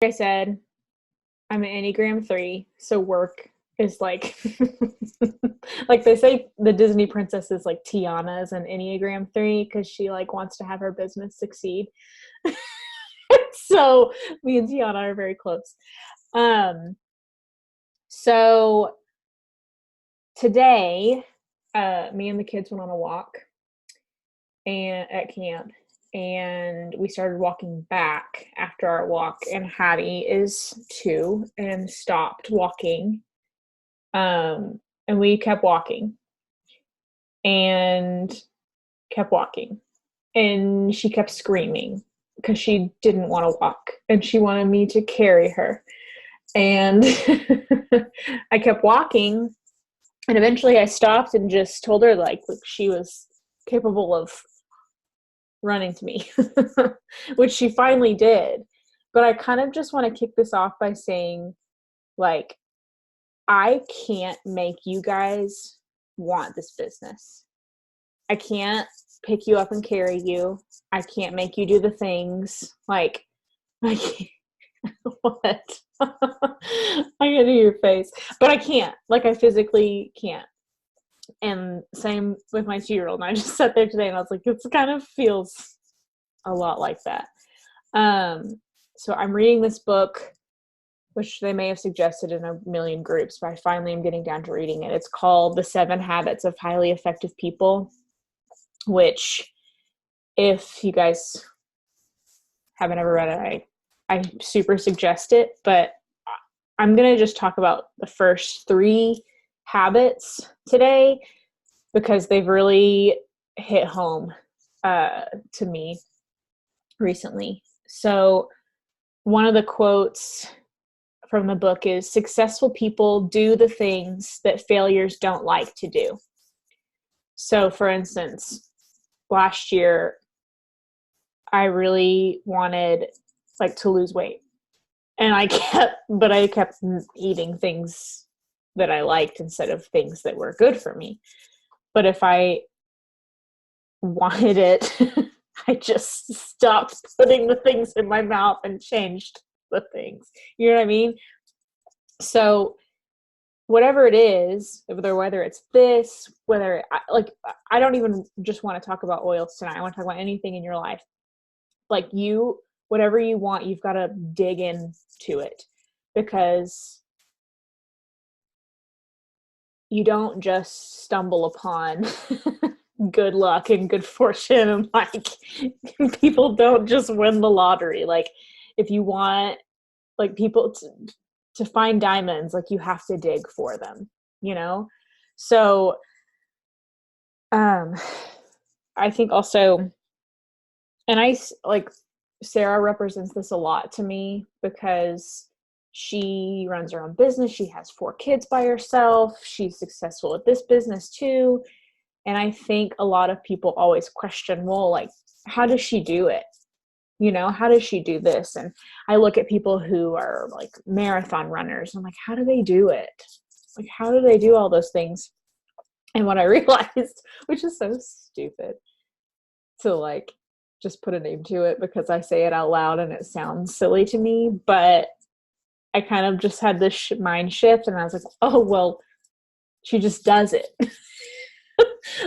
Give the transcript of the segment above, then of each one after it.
I said, I'm an Enneagram 3, so work is like like they say the Disney princess is like Tiana is an Enneagram 3 because she like wants to have her business succeed. So me and Tiana are very close. Um so today, me and the kids went on a walk and at camp, and we started walking back after our walk, and Hattie is 2 and stopped walking. And we kept walking and kept walking, and she kept screaming because she didn't want to walk and she wanted me to carry her. And I kept walking, and eventually I stopped and just told her like she was capable of running to me, which she finally did. But I kind of just want to kick this off by saying, like, I can't make you guys want this business. I can't pick you up and carry you. I can't make you do the things. Like, I can't. What? I can do your face. But I can't. Like, I physically can't. And same with my 2-year-old. And I just sat there today and I was like, it kind of feels a lot like that. So I'm reading this book, which they may have suggested in a million groups, but I finally am getting down to reading it. It's called The 7 Habits of Highly Effective People, which, if you guys haven't ever read it, I super suggest it, but I'm going to just talk about the first 3 habits today because they've really hit home to me recently. So one of the quotes from the book is, successful people do the things that failures don't like to do. So for instance, last year, I really wanted like to lose weight, and I kept eating things that I liked instead of things that were good for me. But if I wanted it, I just stopped putting the things in my mouth and changed the things. You know what I mean? So whatever it is, whether it's this, whether I don't even just want to talk about oils tonight. I want to talk about anything in your life. Like, whatever you want, you've got to dig into it, because you don't just stumble upon good luck and good fortune, and like people don't just win the lottery. Like, if you want like people to find diamonds, like you have to dig for them, you know? So I think also, and I like, Sarah represents this a lot to me because she runs her own business. She has 4 kids by herself. She's successful at this business too. And I think a lot of people always question, well, like, how does she do it? You know, how does she do this? And I look at people who are like marathon runners. I'm like, how do they do it? Like, how do they do all those things? And what I realized, which is so stupid to like just put a name to it because I say it out loud and it sounds silly to me, but I kind of just had this mind shift, and I was like, oh, well, she just does it.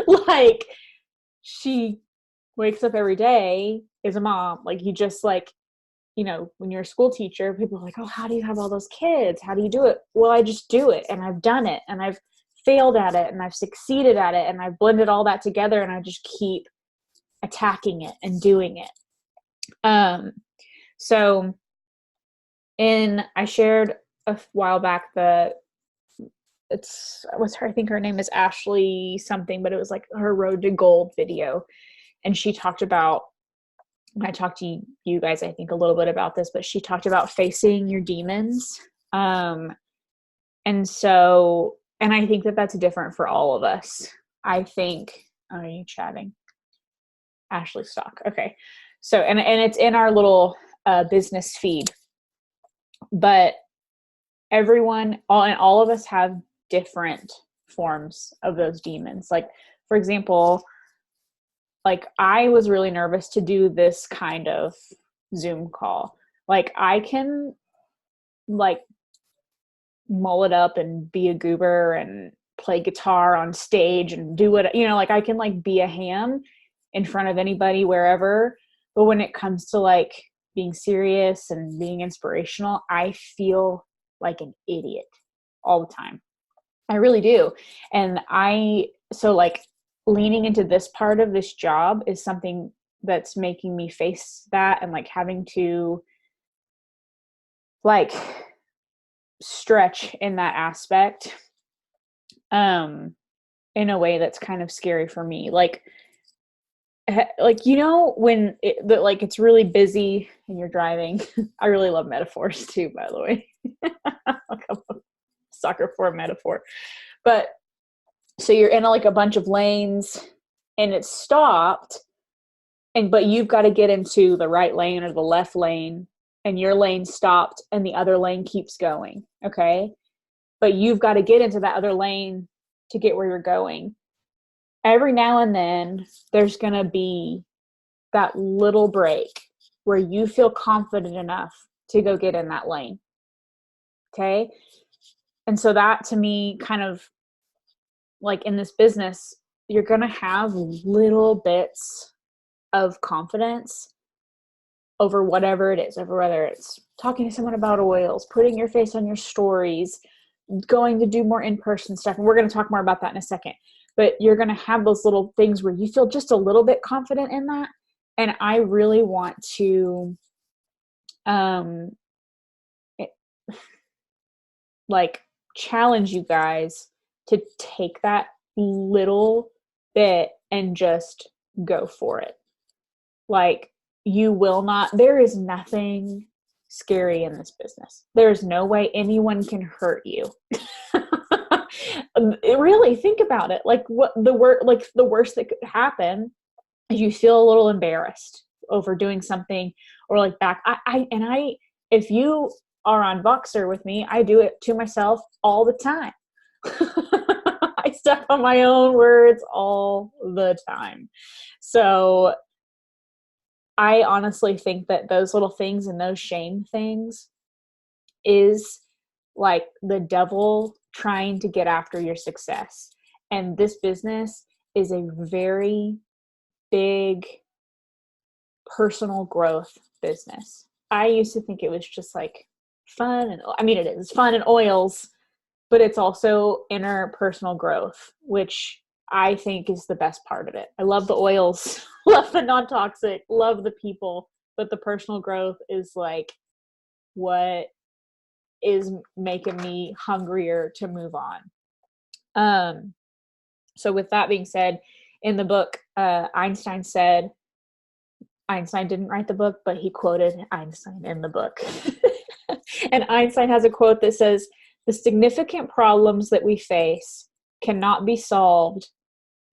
Like, she wakes up every day, is a mom. Like, you just like, you know, when you're a school teacher, people are like, oh, how do you have all those kids? How do you do it? Well, I just do it, and I've done it, and I've failed at it, and I've succeeded at it, and I've blended all that together, and I just keep attacking it and doing it. So I shared a while back I think her name is Ashley something, but it was like her Road to Gold video. And she talked about, and I talked to you guys, I think, a little bit about this, but she talked about facing your demons. And I think that that's different for all of us. I think, are you chatting? Ashley Stock. Okay. So, and it's in our little business feed, but all of us have different forms of those demons. Like, for example, like I was really nervous to do this kind of Zoom call. Like, I can like mullet up and be a goober and play guitar on stage and do what, like I can like be a ham in front of anybody wherever. But when it comes to like being serious and being inspirational, I feel like an idiot all the time. I really do. And so like leaning into this part of this job is something that's making me face that, and like having to like stretch in that aspect in a way that's kind of scary for me. Like when it's really busy and you're driving. I really love metaphors too, by the way. Like I'm a sucker for a metaphor. But so you're in like a bunch of lanes and it's stopped, but you've got to get into the right lane or the left lane, and your lane stopped and the other lane keeps going. Okay. But you've got to get into that other lane to get where you're going. Every now and then there's going to be that little break where you feel confident enough to go get in that lane. Okay. And so that to me kind of like in this business, you're going to have little bits of confidence over whatever it is, over whether it's talking to someone about oils, putting your face on your stories, going to do more in-person stuff. And we're going to talk more about that in a second. But you're going to have those little things where you feel just a little bit confident in that. And I really want to like challenge you guys to take that little bit and just go for it. Like, you will not, there is nothing scary in this business. There's no way anyone can hurt you. Really think about it. Like the worst that could happen is you feel a little embarrassed over doing something, or like back. If you are on Voxer with me, I do it to myself all the time. I step on my own words all the time. So I honestly think that those little things and those shame things is like the devil trying to get after your success. And this business is a very big personal growth business. I used to think it was just like fun, and I mean it is fun and oils, but it's also inner personal growth, which I think is the best part of it. I love the oils, love the non-toxic, love the people, but the personal growth is like what is making me hungrier to move on. So with that being said, in the book, Einstein didn't write the book, but he quoted Einstein in the book. And Einstein has a quote that says, "The significant problems that we face cannot be solved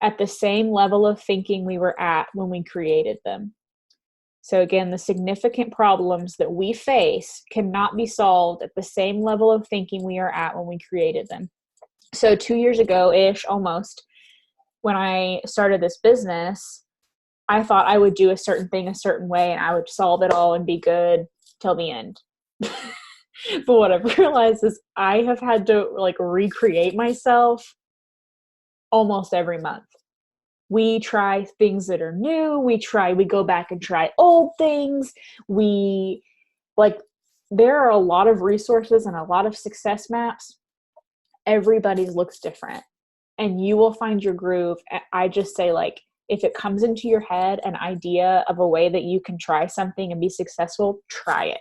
at the same level of thinking we were at when we created them." So again, the significant problems that we face cannot be solved at the same level of thinking we are at when we created them. So 2 years ago-ish, almost, when I started this business, I thought I would do a certain thing a certain way and I would solve it all and be good till the end. But what I've realized is I have had to like recreate myself almost every month. We try things that are new. We go back and try old things. There are a lot of resources and a lot of success maps. Everybody's looks different, and you will find your groove. I just say, like, if it comes into your head, an idea of a way that you can try something and be successful, try it.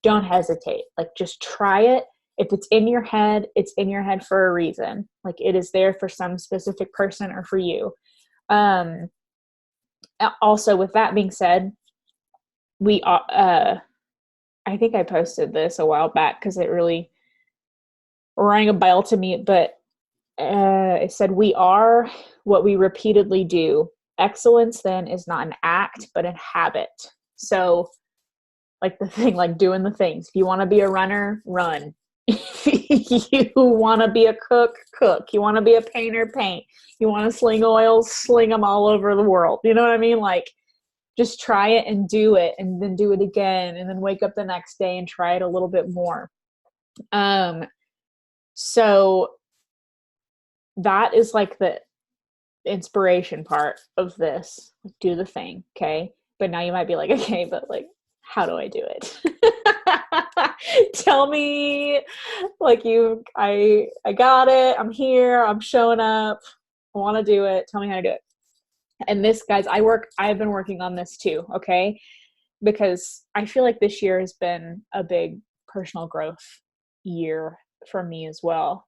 Don't hesitate. Like, just try it. If it's in your head, it's in your head for a reason. Like, it is there for some specific person or for you. Also, with that being said, I think I posted this a while back because it really rang a bell to me, but it said, "We are what we repeatedly do. Excellence then is not an act, but a habit." So like the thing, like doing the things. If you want to be a runner, run. If you want to be a cook, cook. You want to be a painter, paint. You want to sling oils, sling them all over the world. You know what I mean? Like, just try it and do it, and then do it again, and then wake up the next day and try it a little bit more. So that is like the inspiration part of this. Do the thing, okay? But now you might be like, okay, but like, how do I do it? Tell me, like, I got it. I'm here. I'm showing up. I want to do it. Tell me how to do it. And this, guys, I've been working on this too, okay? Because I feel like this year has been a big personal growth year for me as well.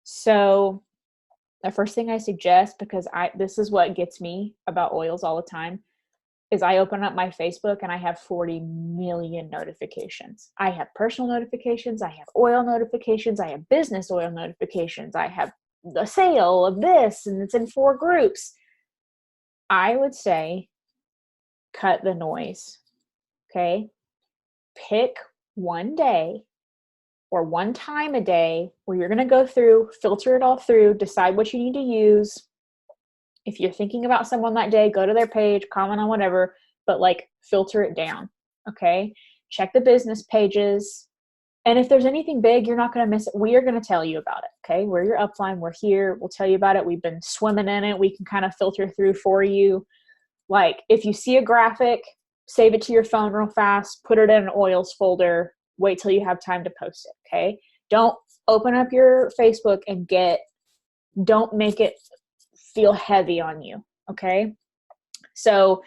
So the first thing I suggest, because this is what gets me about oils all the time, is I open up my Facebook and I have 40 million notifications. I have personal notifications, I have oil notifications, I have business oil notifications, I have the sale of this, and it's in 4 groups. I would say cut the noise, okay? Pick one day or one time a day where you're going to go through, filter it all through, decide what you need to use. If you're thinking about someone that day, go to their page, comment on whatever, but like filter it down, okay? Check the business pages. And if there's anything big, you're not going to miss it. We are going to tell you about it, okay? We're your upline. We're here. We'll tell you about it. We've been swimming in it. We can kind of filter through for you. Like if you see a graphic, save it to your phone real fast, put it in an oils folder, wait till you have time to post it, okay? Don't open up your Facebook and don't make it feel heavy on you, okay? So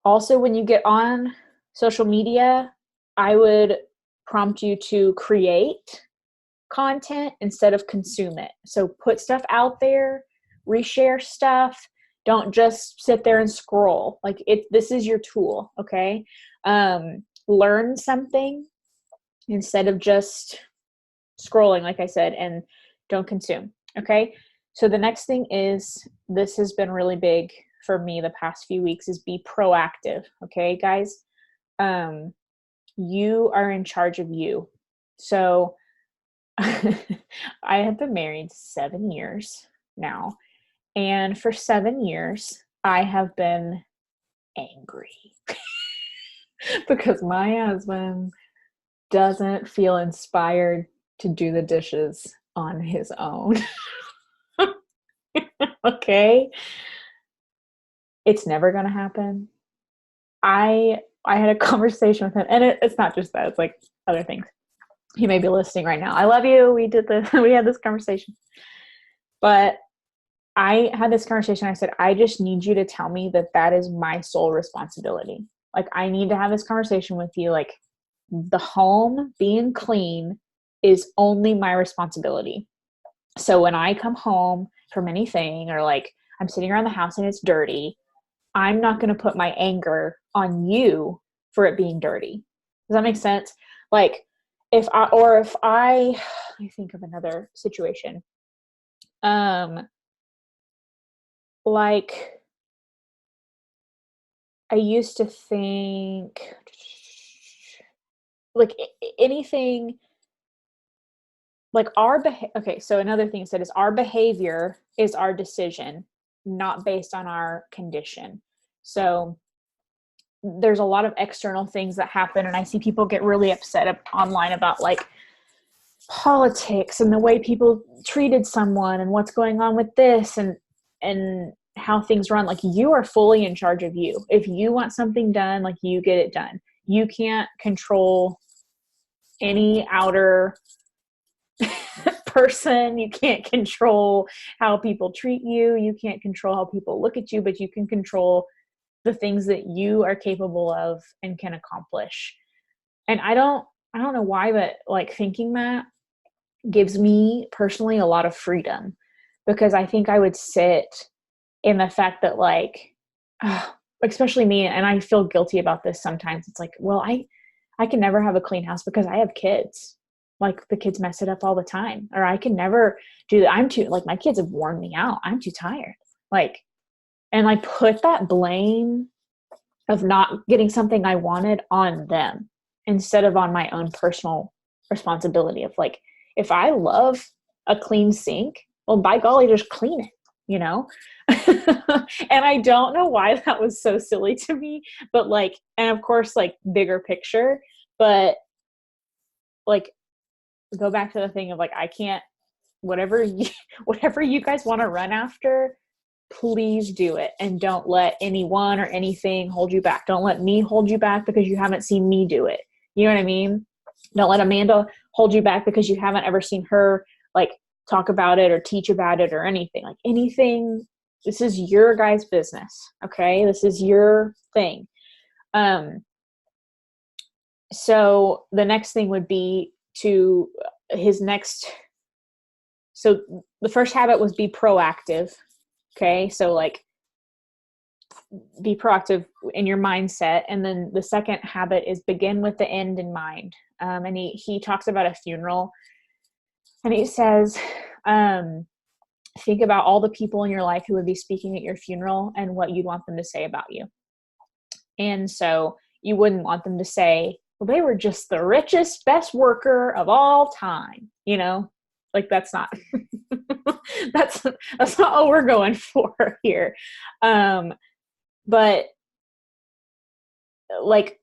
also when you get on social media, I would prompt you to create content instead of consume it. So put stuff out there, reshare stuff. Don't just sit there and scroll. Like this is your tool, okay? Learn something instead of just scrolling, like I said, and don't consume, okay? So the next thing is, this has been really big for me the past few weeks, is be proactive, okay, guys? You are in charge of you. So I have been married 7 years now. And for 7 years, I have been angry because my husband doesn't feel inspired to do the dishes on his own. Okay? It's never going to happen. I had a conversation with him, and it's not just that, it's like other things. He may be listening right now. I love you. We had this conversation. But I had this conversation. I said, I just need you to tell me that is my sole responsibility. Like, I need to have this conversation with you. Like, the home being clean is only my responsibility. So when I come home from anything, or like I'm sitting around the house and it's dirty, I'm not going to put my anger on you for it being dirty. Does that make sense? Like, if I think of another situation. Like, I used to think, like, anything, like okay, so another thing said is our behavior is our decision, not based on our condition. So there's a lot of external things that happen, and I see people get really upset online about like politics and the way people treated someone and what's going on with this and how things run. Like, you are fully in charge of you. If you want something done, like, you get it done. You can't control any outer person. You can't control how people treat you. You can't control how people look at you, but you can control the things that you are capable of and can accomplish. And I don't know why, but like, thinking that gives me personally a lot of freedom, because I think I would sit in the fact that, like, especially me, and I feel guilty about this sometimes. It's like, well, I can never have a clean house because I have kids. Like, the kids mess it up all the time. Or I can never do that. I'm too, like, my kids have worn me out. I'm too tired. Like, and I put that blame of not getting something I wanted on them instead of on my own personal responsibility of, like, if I love a clean sink, well, by golly, just clean it, you know? And I don't know why that was so silly to me, but like, and of course, like, bigger picture, but like, go back to the thing of like, I can't, whatever whatever you guys want to run after, please do it. And don't let anyone or anything hold you back. Don't let me hold you back because you haven't seen me do it. You know what I mean? Don't let Amanda hold you back because you haven't ever seen her like talk about it or teach about it or anything. Like anything, this is your guys' business. Okay. This is your thing. So the next thing would be to his next. So the first habit was be proactive. Okay. So like be proactive in your mindset. And then the second habit is begin with the end in mind. And he talks about a funeral, and he says, think about all the people in your life who would be speaking at your funeral and what you'd want them to say about you. And so you wouldn't want them to say, well, they were just the richest, best worker of all time. You know, like that's not, that's not what we're going for here. But like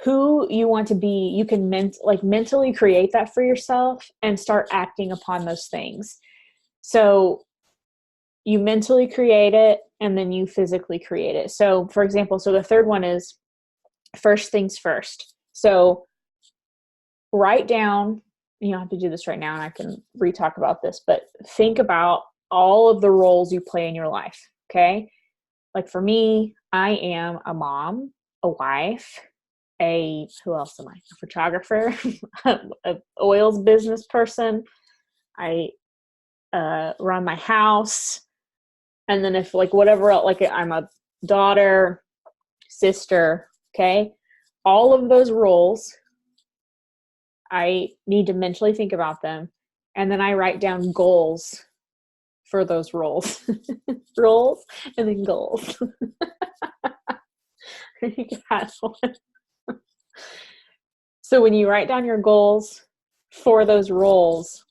who you want to be, you can mentally create that for yourself and start acting upon those things. So you mentally create it and then you physically create it. So for example, so the third one is first things first. So write down, you don't have to do this right now and I can re-talk about this, but think about all of the roles you play in your life. Okay. Like for me, I am a mom, a wife, who else am I? A photographer, a oils business person. I run my house. And then if like whatever else, like I'm a daughter, sister, okay? All of those roles, I need to mentally think about them. And then I write down goals for those roles. Roles and then goals. You can add one. So when you write down your goals for those roles,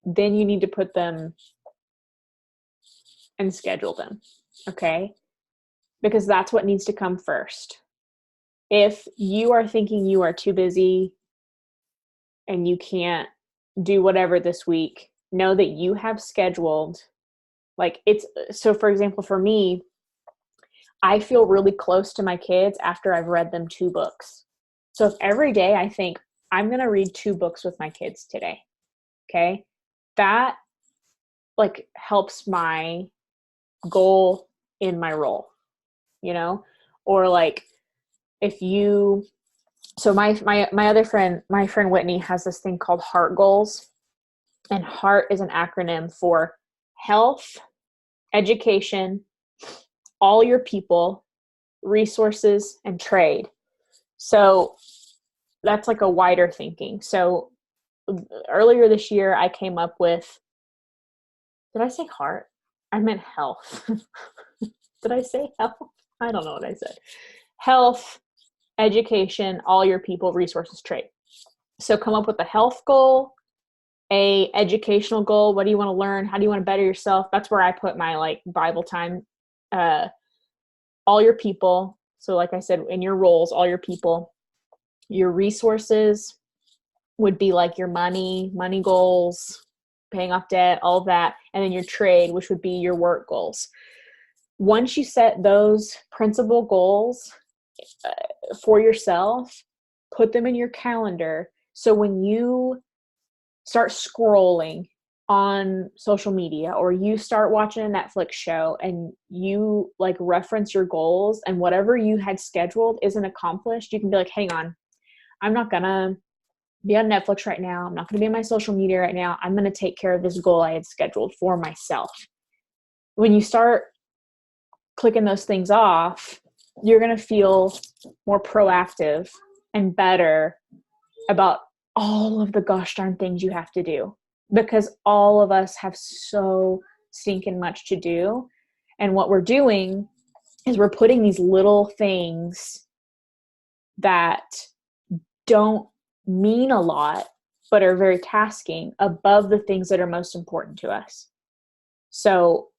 then you need to put them and schedule them. Okay? Because that's what needs to come first. If you are thinking you are too busy and you can't do whatever this week, know that you have scheduled, like it's, so for example, for me, I feel really close to my kids after I've read them 2 books. So if every day I think I'm going to read 2 books with my kids today, okay, that like helps my goal in my role, you know, or like if you, so my other friend, my friend Whitney has this thing called HEART goals, and HEART is an acronym for health, education, all your people, resources, and trade. So that's like a wider thinking. So earlier this year, I came up with, did I say heart? I meant health. Did I say health? I don't know what I said. Health, education, all your people, resources, trade. So come up with a health goal, a educational goal. What do you want to learn? How do you want to better yourself? That's where I put my like Bible time. All your people. So like I said, in your roles, all your people. Your resources would be like your money goals, paying off debt, all of that. And then your trade, which would be your work goals. Once you set those principal goals for yourself, put them in your calendar. So when you start scrolling on social media or you start watching a Netflix show and you like reference your goals and whatever you had scheduled isn't accomplished, you can be like, hang on, I'm not gonna be on Netflix right now. I'm not gonna be on my social media right now. I'm gonna take care of this goal I had scheduled for myself. When you start clicking those things off, you're gonna feel more proactive and better about all of the gosh darn things you have to do, because all of us have so stinking much to do. And what we're doing is we're putting these little things that don't mean a lot, but are very tasking above the things that are most important to us. So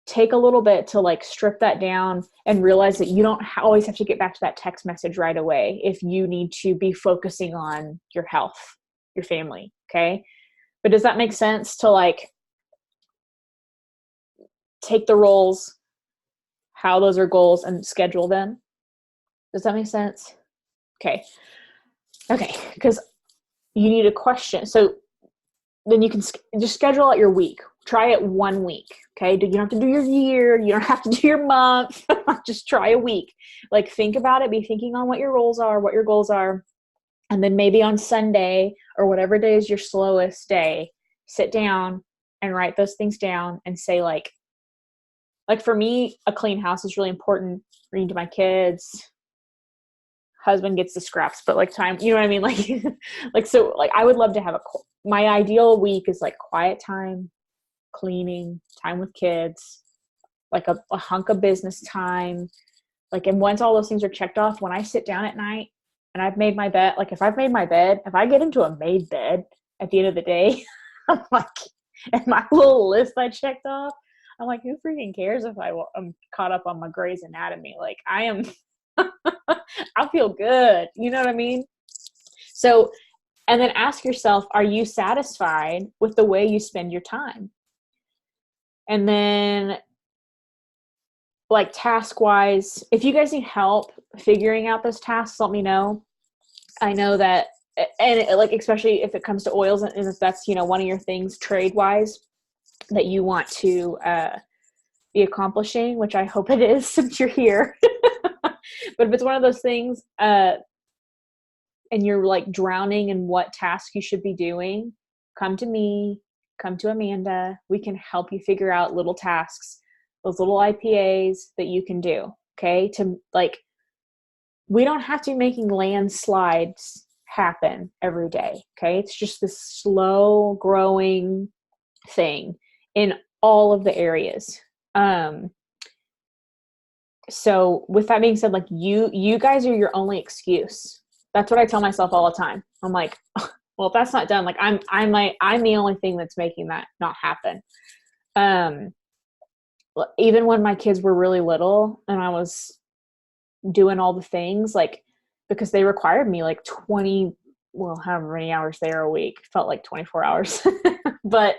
take a little bit to like strip that down and realize that you don't always have to get back to that text message right away if you need to be focusing on your health, your family. Okay. But does that make sense to like take the roles, how those are goals, and schedule them? Does that make sense? Okay. Okay. Because you need a question. So then you can just schedule out your week. Try it 1 week. Okay. You don't have to do your year. You don't have to do your month. Just try a week. Like think about it. Be thinking on what your roles are, what your goals are. And then maybe on Sunday or whatever day is your slowest day, sit down and write those things down and say like for me, a clean house is really important. Reading to my kids, husband gets the scraps, but like time, you know what I mean? Like, so like I would love to have my ideal week is like quiet time, cleaning, time with kids, like a hunk of business time. Like, and once all those things are checked off, when I sit down at night and I've made my bed, like if I've made my bed, if I get into a made bed at the end of the day, I'm like, and my little list I checked off, I'm like, who freaking cares if I'm caught up on my Grey's Anatomy? Like I am, I feel good. You know what I mean? So, and then ask yourself, are you satisfied with the way you spend your time? And then like task wise, if you guys need help figuring out those tasks, let me know. I know that, and like, especially if it comes to oils and if that's, you know, one of your things trade wise that you want to be accomplishing, which I hope it is since you're here. But if it's one of those things and you're like drowning in what task you should be doing, come to me, come to Amanda. We can help you figure out little tasks, those little IPAs that you can do. Okay. To like, we don't have to be making landslides happen every day. Okay. It's just this slow growing thing in all of the areas. So with that being said, like you guys are your only excuse. That's what I tell myself all the time. I'm like, well, if that's not done, like I'm the only thing that's making that not happen. Even when my kids were really little and I was doing all the things, like, because they required me like 20, well, however many hours they are a week, felt like 24 hours. But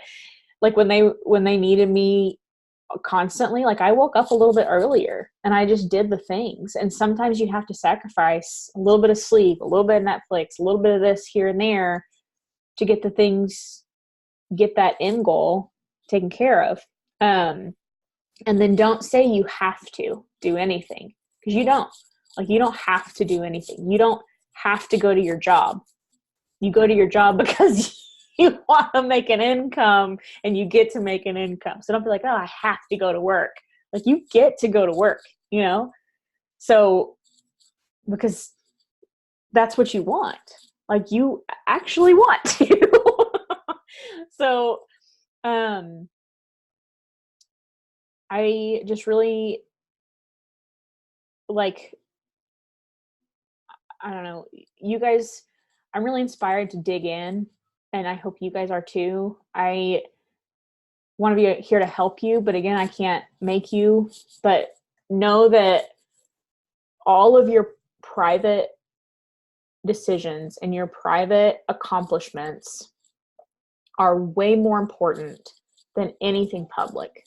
like when they needed me constantly, like I woke up a little bit earlier and I just did the things. And sometimes you have to sacrifice a little bit of sleep, a little bit of Netflix, a little bit of this here and there to get the things, get that end goal taken care of. And then don't say you have to do anything, because you don't. Like, you don't have to do anything. You don't have to go to your job. You go to your job because you want to make an income and you get to make an income. So don't be like, oh, I have to go to work. Like, you get to go to work, you know? So, because that's what you want. Like, you actually want to. So, I just really like, I don't know, you guys, I'm really inspired to dig in, and I hope you guys are too. I want to be here to help you, but again, I can't make you, but know that all of your private decisions and your private accomplishments are way more important than anything public.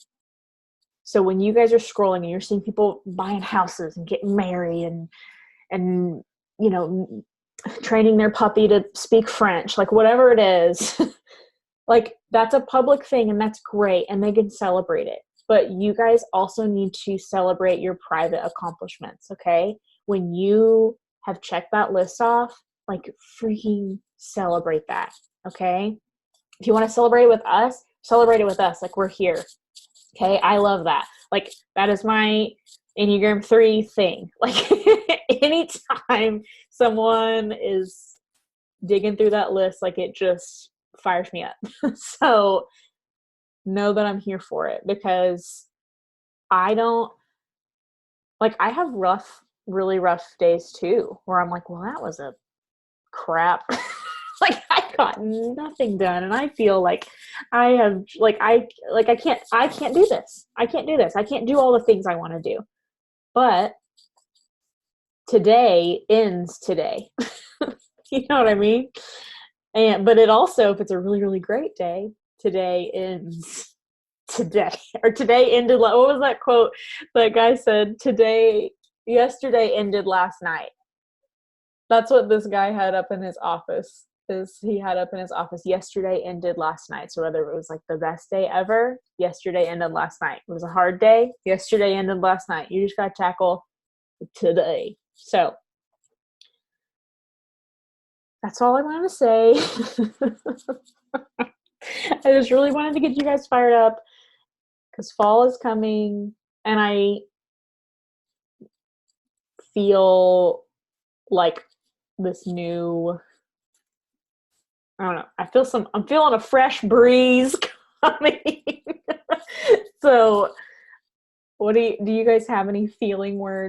So when you guys are scrolling and you're seeing people buying houses and getting married and you know, training their puppy to speak French, like whatever it is, like that's a public thing and that's great and they can celebrate it. But you guys also need to celebrate your private accomplishments, okay? When you have checked that list off, like freaking celebrate that, okay? If you want to celebrate it with us, celebrate it with us. Like, we're here. Okay, I love that. Like, that is my Enneagram 3 thing. Like, anytime someone is digging through that list, like, it just fires me up. So know that I'm here for it, because I don't, like, I have really rough days too, where I'm like, well, that was a crap Like I got nothing done, and I feel like I have I can't do this. I can't do this. I can't do all the things I want to do. But today ends today. You know what I mean? And but it also, if it's a really, really great day, today ends today. Or today ended, what was that quote that guy said? Yesterday ended last night. That's what this guy had up in his office. Is he had up in his office, yesterday ended last night. So whether it was like the best day ever, yesterday ended last night. It was a hard day, yesterday ended last night. You just got to tackle today. So that's all I wanted to say. I just really wanted to get you guys fired up because fall is coming, and I feel like this new, I don't know, I'm feeling a fresh breeze coming. So do you guys have any feeling words